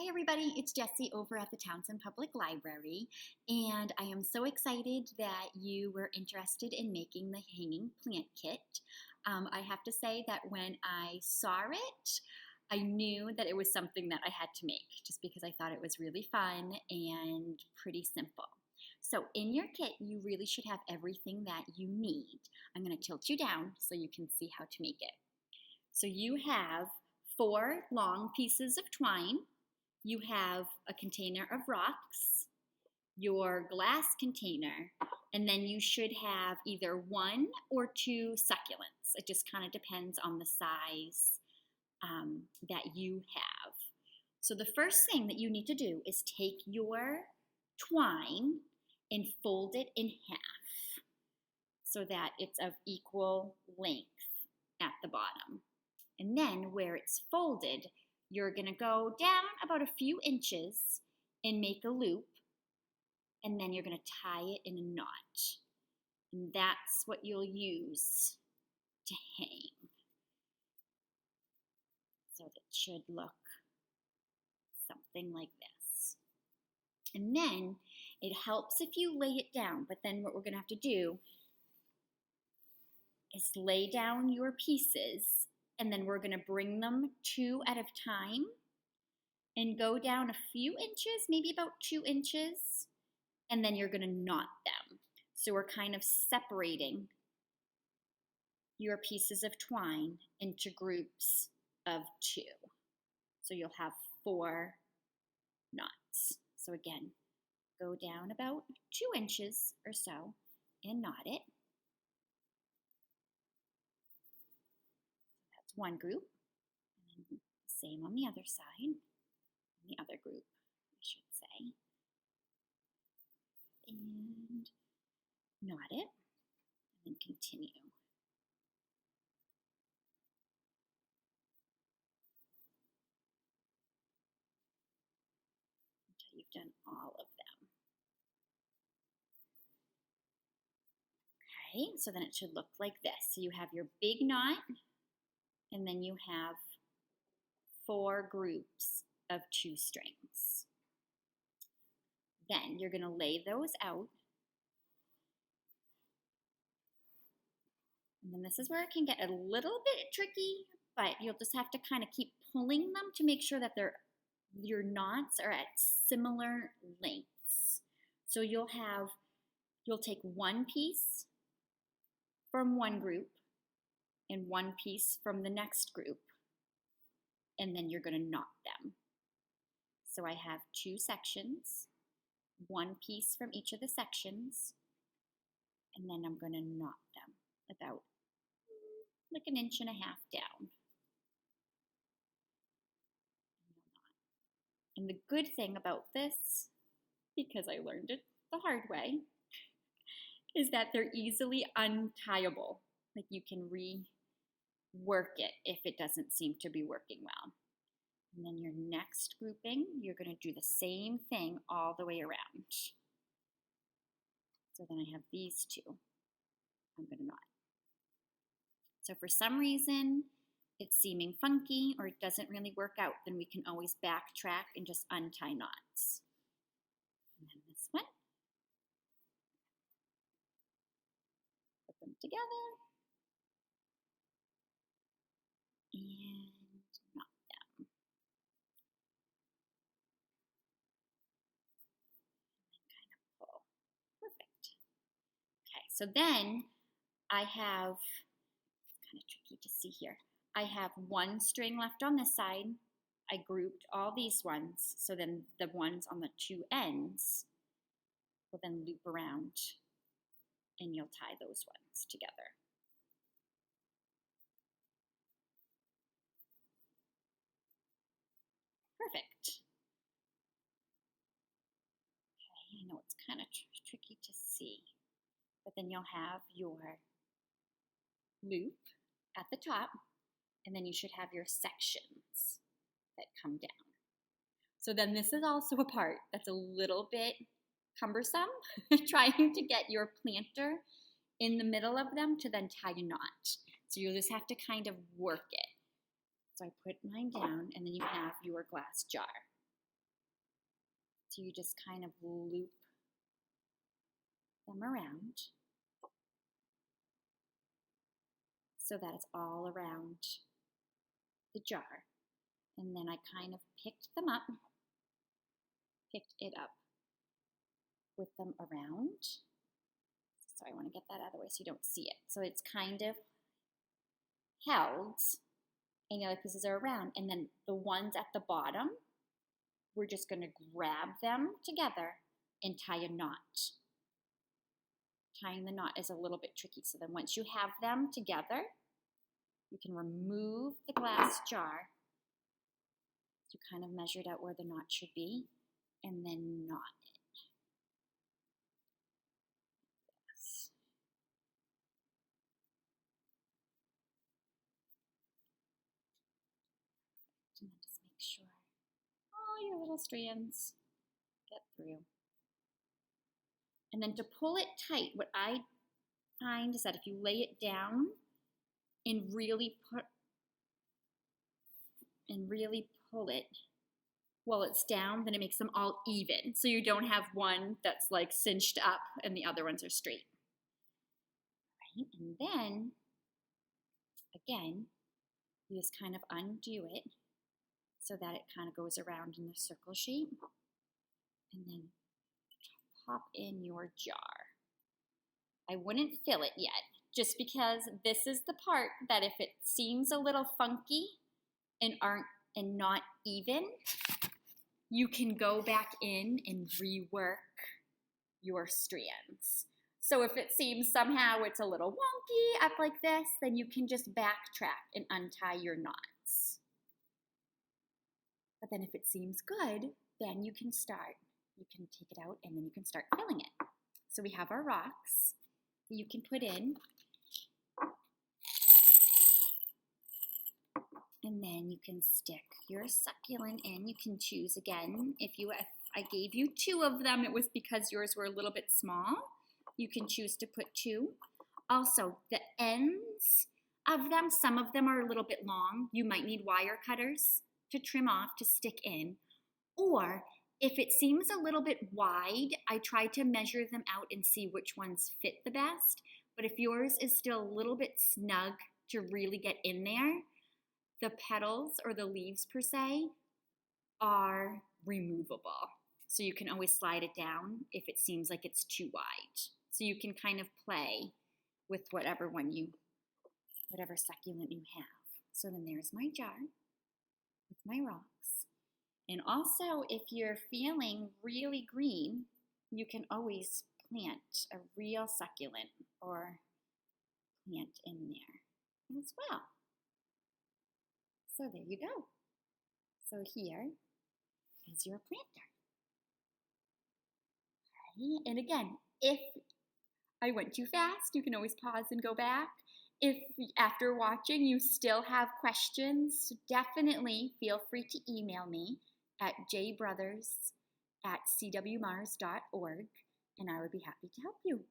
everybody, it's Jessie over at the Townsend Public Library, and I am so excited that you were interested in making the hanging plant kit. I have to say that when I saw it, I knew that it was something that I had to make, just because I thought it was really fun and pretty simple. So in your kit, you really should have everything that you need. I'm going to tilt you down so you can see how to make it. So you have 4 long pieces of twine. You have a container of rocks, your glass container, and then you should have either 1 or 2 succulents. It just kind of depends on the size that you have. So the first thing that you need to do is take your twine and fold it in half so that it's of equal length at the bottom. And then where it's folded, you're going to go down about a few inches and make a loop, and then you're going to tie it in a knot. And that's what you'll use to hang. So it should look something like this. And then it helps if you lay it down, but then what we're going to have to do is lay down your pieces, and then we're going to bring them 2 at a time and go down a few inches, maybe about 2 inches, and then you're going to knot them. So we're kind of separating your pieces of twine into groups of 2. So you'll have 4 knots. So again, go down about 2 inches or so and knot it. That's one group. And then same on the other side, the other group, I should say. And knot it, and then continue. Until you've done all of them. Okay, so then it should look like this. So you have your big knot, and then you have 4 groups of 2 strings. Then you're going to lay those out. And then this is where it can get a little bit tricky, but you'll just have to kind of keep pulling them to make sure that your knots are at similar lengths. So you'll take 1 piece from one group and 1 piece from the next group, and then you're going to knot them. So I have 2 sections, 1 piece from each of the sections, and then I'm going to knot them about like 1.5 inches down. And the good thing about this, because I learned it the hard way, is that they're easily untieable. Like you can rework it if it doesn't seem to be working well. And then your next grouping, you're going to do the same thing all the way around. So then I have these 2. I'm going to knot. So for some reason it's seeming funky or it doesn't really work out, then we can always backtrack and just untie knots. And then this one. Put them together. And knot them. And then kind of pull. Perfect. Okay, so then I have, it's kind of tricky to see here. I have 1 string left on this side. I grouped all these ones, so then the ones on the 2 ends will then loop around and you'll tie those ones together. Perfect. Okay, I know it's kind of tricky to see, but then you'll have your loop at the top, and then you should have your sections that come down. So then this is also a part that's a little bit cumbersome, trying to get your planter in the middle of them to then tie a knot. So you'll just have to kind of work it. So I put mine down, and then you have your glass jar. So you just kind of loop them around so that it's all around the jar. And then I kind of picked it up with them around. So I want to get that out of the way so you don't see it. So it's kind of held and the other pieces are around. And then the ones at the bottom, we're just going to grab them together and tie a knot. Tying the knot is a little bit tricky. So then once you have them together, you can remove the glass jar. You kind of measured out where the knot should be and then knot it. Yes. And then just make sure all your little strands get through. And then to pull it tight, what I find is that if you lay it down and really pull it while it's down, then it makes them all even. So you don't have one that's like cinched up and the other ones are straight. Right? And then, again, you just kind of undo it so that it kind of goes around in the circle shape. And then pop in your jar. I wouldn't fill it yet, just because this is the part that if it seems a little funky and not even, you can go back in and rework your strands. So if it seems somehow it's a little wonky up like this, then you can just backtrack and untie your knots. But then if it seems good, then you can start. You can take it out and then you can start filling it. So we have our rocks that you can put in. And then you can stick your succulent in. You can choose again. If I gave you 2 of them, it was because yours were a little bit small. You can choose to put 2. Also, the ends of them, some of them are a little bit long. You might need wire cutters to trim off to stick in. Or if it seems a little bit wide, I try to measure them out and see which ones fit the best. But if yours is still a little bit snug to really get in there, the petals or the leaves per se are removable. So you can always slide it down if it seems like it's too wide. So you can kind of play with whatever succulent you have. So then there's my jar with my rocks. And also, if you're feeling really green, you can always plant a real succulent or plant in there as well. So there you go. So here is your planter. Right? And again, if I went too fast, you can always pause and go back. If after watching you still have questions, definitely feel free to email me at jbrothers@cwmars.org, and I would be happy to help you.